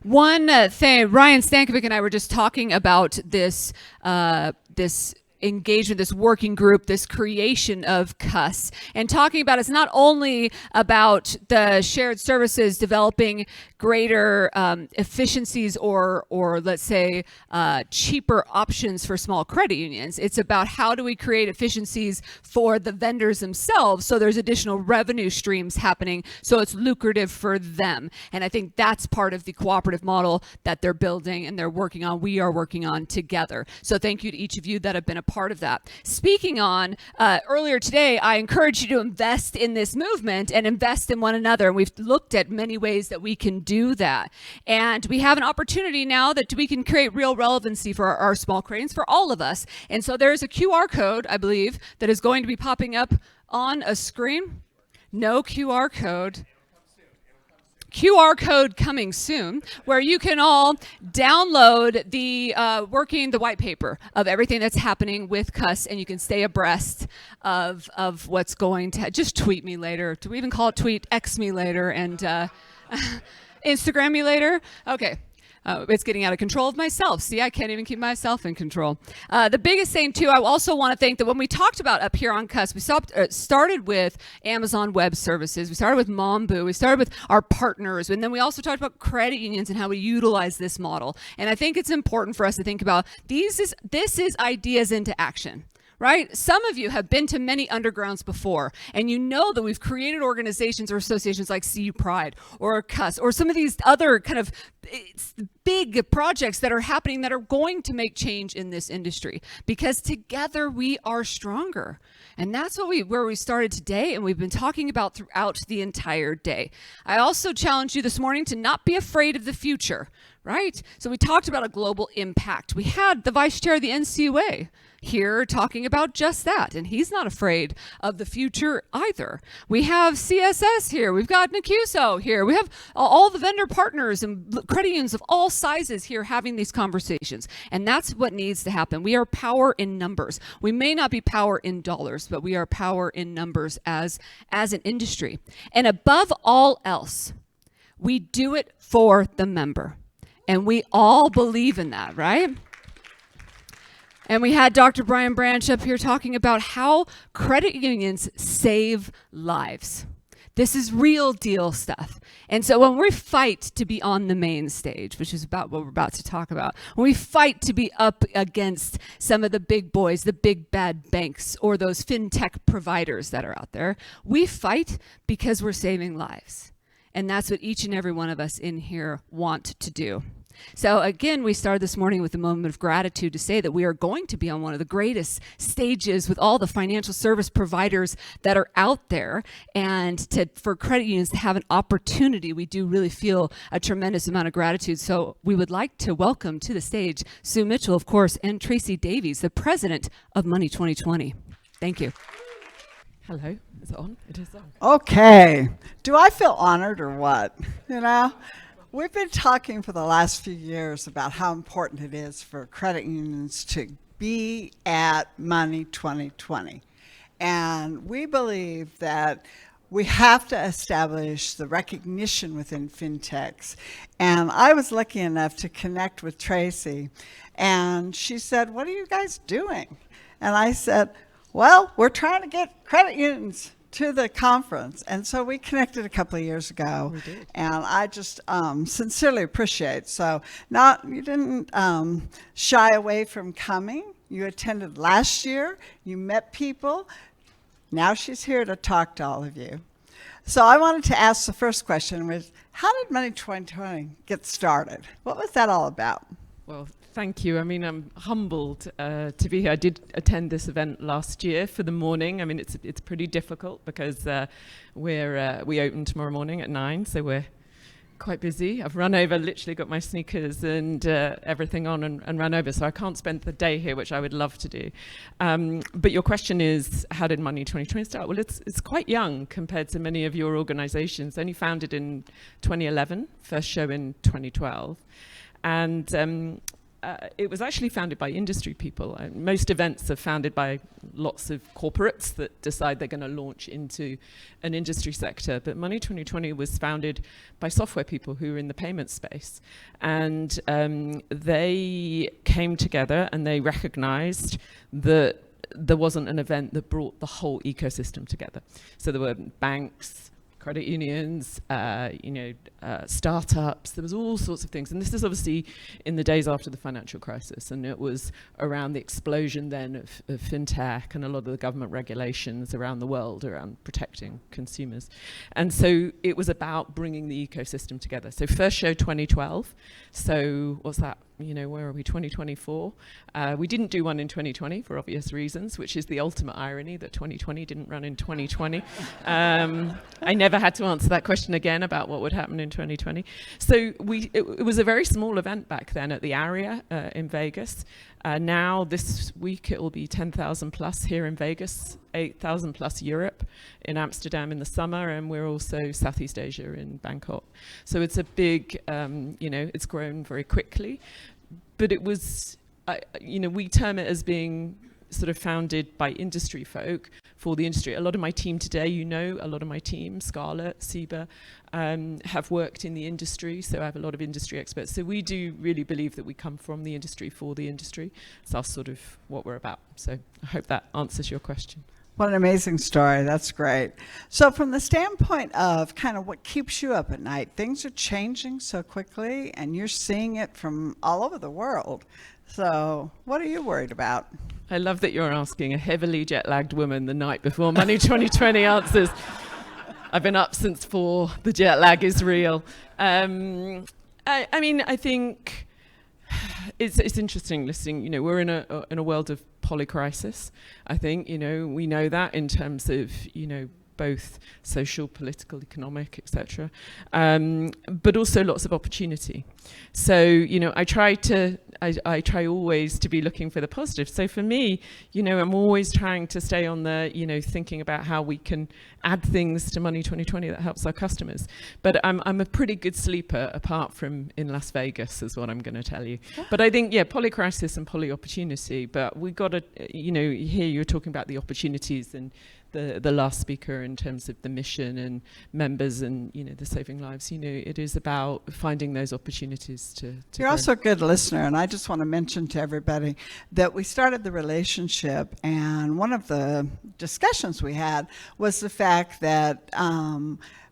One thing, Ryan Stankovic and I were just talking about this engagement, this working group, this creation of CUS, and talking about it's not only about the shared services developing greater efficiencies or let's say cheaper options for small credit unions. It's about how do we create efficiencies for the vendors themselves so there's additional revenue streams happening so it's lucrative for them. And I think that's part of the cooperative model that they're building and they're working on, we are working on together. So thank you to each of you that have been a part of that. Speaking on, earlier today, I encourage you to invest in this movement and invest in one another. And we've looked at many ways that we can do that. And we have an opportunity now that we can create real relevancy for our small cranes for all of us. And so there's a QR code, I believe, that is going to be popping up on a screen. No QR code. QR code coming soon, where you can all download the white paper of everything that's happening with CUS, and you can stay abreast of what's going to. Just tweet me later. Do we even call it tweet? X me later and Instagram me later. Okay. It's getting out of control of myself. See, I can't even keep myself in control. The biggest thing, too, I also want to thank that when we talked about up here on CUS, we started with Amazon Web Services. We started with Mambu. We started with our partners. And then we also talked about credit unions and how we utilize this model. And I think it's important for us to think about this is ideas into action. Right? Some of you have been to many undergrounds before, and you know that we've created organizations or associations like CU Pride or CUS or some of these other kind of big projects that are happening that are going to make change in this industry because together we are stronger. And that's where we started today, and we've been talking about throughout the entire day. I also challenge you this morning to not be afraid of the future, right? So we talked about a global impact. We had the vice chair of the NCUA here talking about just that, and he's not afraid of the future either. We have CSS here, we've got NACUSO here, we have all the vendor partners and credit unions of all sizes here having these conversations, and that's what needs to happen. We are power in numbers. We may not be power in dollars, but we are power in numbers as an industry. And above all else, we do it for the member, and we all believe in that, right? And we had Dr. Brian Branch up here talking about how credit unions save lives. This is real deal stuff. And so when we fight to be on the main stage, which is about what we're about to talk about, when we fight to be up against some of the big boys, the big bad banks, or those fintech providers that are out there, we fight because we're saving lives. And that's what each and every one of us in here want to do. So again, we started this morning with a moment of gratitude to say that we are going to be on one of the greatest stages with all the financial service providers that are out there. And for credit unions to have an opportunity, we do really feel a tremendous amount of gratitude. So we would like to welcome to the stage Sue Mitchell, of course, and Tracey Davies, the president of Money 2020. Thank you. Hello. Is it on? It is on. Okay. Do I feel honored or what? You know? We've been talking for the last few years about how important it is for credit unions to be at Money 2020. And we believe that we have to establish the recognition within fintechs. And I was lucky enough to connect with Tracey, and she said, "What are you guys doing?" And I said, "Well, we're trying to get credit unions to the conference." And so we connected a couple of years ago. We did. And I just sincerely appreciate. So you didn't shy away from coming. You attended last year. You met people. Now she's here to talk to all of you. So I wanted to ask the first question was, how did Money 2020 get started? What was that all about? Well, thank you. I mean, I'm humbled to be here. I did attend this event last year for the morning. I mean, it's pretty difficult because we open tomorrow morning at 9, so we're quite busy. I've run over, literally got my sneakers and everything on and run over, so I can't spend the day here, which I would love to do. But your question is, how did Money 2020 start? Well, it's quite young compared to many of your organizations. Only founded in 2011, first show in 2012. And it was actually founded by industry people. Most events are founded by lots of corporates that decide they're going to launch into an industry sector. But Money 2020 was founded by software people who are in the payment space. And they came together and they recognized that there wasn't an event that brought the whole ecosystem together. So there were banks, credit unions, startups. There was all sorts of things. And this is obviously in the days after the financial crisis. And it was around the explosion then of fintech and a lot of the government regulations around the world around protecting consumers. And so it was about bringing the ecosystem together. So first show 2012. So what's that? Where are we, 2024? We didn't do one in 2020 for obvious reasons, which is the ultimate irony that 2020 didn't run in 2020. I never had to answer that question again about what would happen in 2020. So it was a very small event back then at the Aria in Vegas. Now this week it will be 10,000 plus here in Vegas, 8,000 plus Europe, in Amsterdam in the summer, and we're also Southeast Asia in Bangkok. So it's a big, it's grown very quickly. But it was, we term it as being sort of founded by industry folk for the industry. A lot of my team today, a lot of my team, Scarlett, Seba, have worked in the industry, so I have a lot of industry experts. So we do really believe that we come from the industry for the industry. So that's sort of what we're about. So I hope that answers your question. What an amazing story. That's great. So from the standpoint of kind of what keeps you up at night, things are changing so quickly and you're seeing it from all over the world. So what are you worried about? I love that you're asking a heavily jet-lagged woman the night before Money 2020 answers. I've been up since 4. The jet lag is real. I think it's interesting listening. We're in a world of polycrisis. I think we know that in terms of both social, political, economic, etc. But also lots of opportunity. So I try always to be looking for the positive. So for me, I'm always trying to stay on the thinking about how we can add things to Money 2020 that helps our customers. But I'm a pretty good sleeper apart from in Las Vegas, is what I'm going to tell you. But I think polycrisis and poly opportunity. But we got to here you're talking about the opportunities and the last speaker in terms of the mission and members and the saving lives. It is about finding those opportunities to You're grow. also a good listener, and I just want to mention to everybody that we started the relationship, and one of the discussions we had was the fact that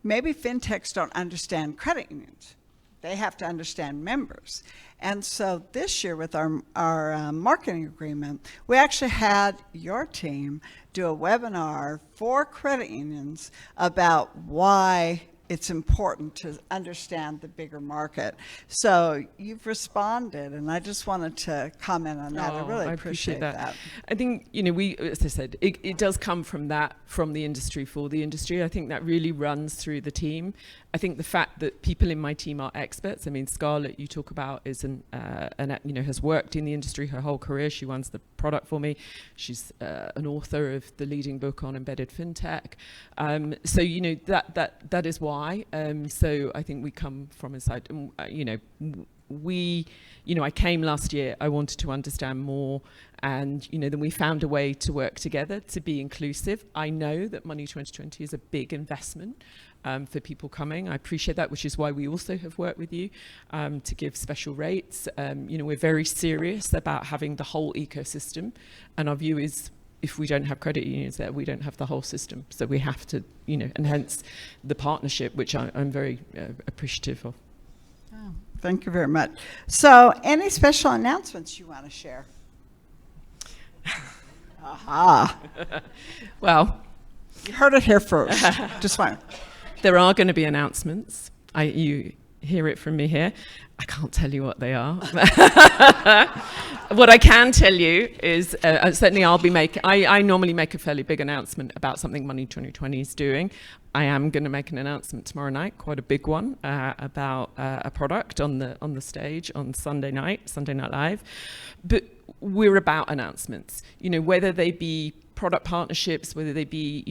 maybe fintechs don't understand credit unions. They have to understand members. And so this year with our marketing agreement, we actually had your team do a webinar for credit unions about why it's important to understand the bigger market. So you've responded, and I just wanted to comment on that. I really appreciate that. I think, we, as I said, it does come from the industry for the industry. I think that really runs through the team. I think the fact that people in my team are experts. I mean, Scarlett, you talk about, is has worked in the industry her whole career. She runs the product for me. She's an author of the leading book on embedded fintech. So that is why. So I think we come from inside. I came last year. I wanted to understand more, and then we found a way to work together to be inclusive. I know that Money 2020 is a big investment for people coming. I appreciate that, which is why we also have worked with you to give special rates. We're very serious about having the whole ecosystem, and our view is, if we don't have credit unions there, we don't have the whole system. So we have to, and hence the partnership, which I'm very appreciative of. Oh, thank you very much. So any special announcements you want to share? Aha. Well, you heard it here first. Just fine. There are going to be announcements. You hear it from me here. I can't tell you what they are. What I can tell you is certainly I'll be making, I normally make a fairly big announcement about something Money 2020 is doing. I am going to make an announcement tomorrow night, quite a big one, about a product on the stage on Sunday Night Live. But we're about announcements, whether they be product partnerships, whether they be,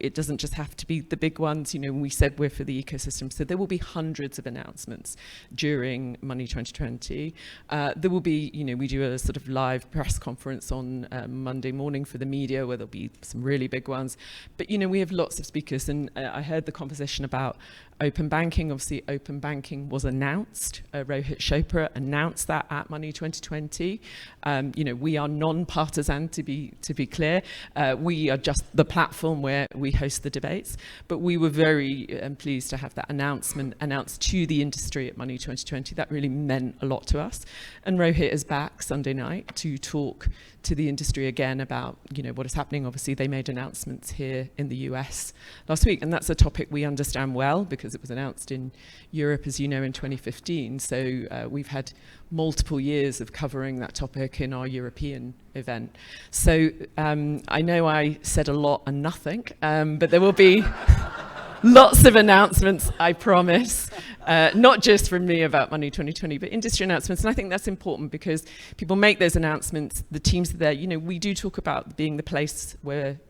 it doesn't just have to be the big ones. We said we're for the ecosystem. So there will be hundreds of announcements during Money 2020. There will be, we do a sort of live press conference on Monday morning for the media where there'll be some really big ones. But, we have lots of speakers, and I heard the conversation about open banking. Obviously, open banking was announced. Rohit Chopra announced that at Money 2020. We are non-partisan, to be clear. We are just the platform where we host the debates. But we were very pleased to have that announcement announced to the industry at Money 2020. That really meant a lot to us. And Rohit is back Sunday night to talk to the industry again about what is happening. Obviously, they made announcements here in the US last week, and that's a topic we understand well because it was announced in Europe, as you know, in 2015. So we've had multiple years of covering that topic in our European event. So I know I said a lot and nothing, but there will be lots of announcements, I promise, not just from me about Money 2020, but industry announcements. And I think that's important because people make those announcements, the teams are there. We do talk about being the place where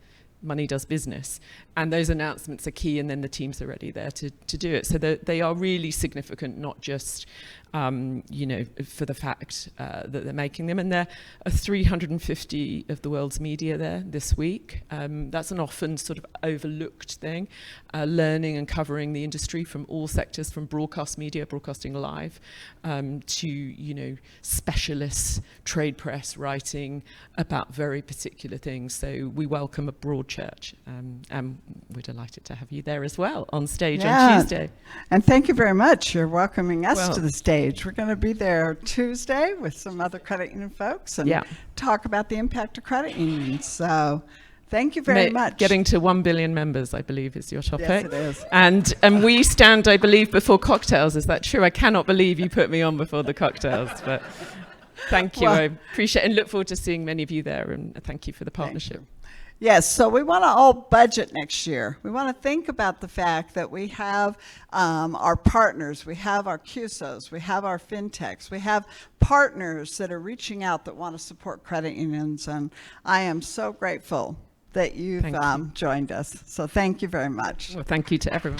money does business, and those announcements are key, and then the teams are ready there to do it. So they are really significant, not just for the fact that they're making them. And there are 350 of the world's media there this week. That's an often sort of overlooked thing, learning and covering the industry from all sectors, from broadcast media, broadcasting live, to specialists, trade press writing about very particular things. So we welcome a broad church, and we're delighted to have you there as well on stage on Tuesday. And thank you very much. You're welcoming us to the stage. We're going to be there Tuesday with some other credit union folks and talk about the impact of credit unions. So thank you very much. Getting to 1 billion members, I believe, is your topic. Yes, it is. And we stand, I believe, before cocktails. Is that true? I cannot believe you put me on before the cocktails, but thank you. I appreciate it and look forward to seeing many of you there, and thank you for the partnership. Yes, so we want to all budget next year. We want to think about the fact that we have our partners, we have our CUSOs, we have our fintechs, we have partners that are reaching out that want to support credit unions, and I am so grateful that you've joined us. So thank you very much. Well, thank you to everyone.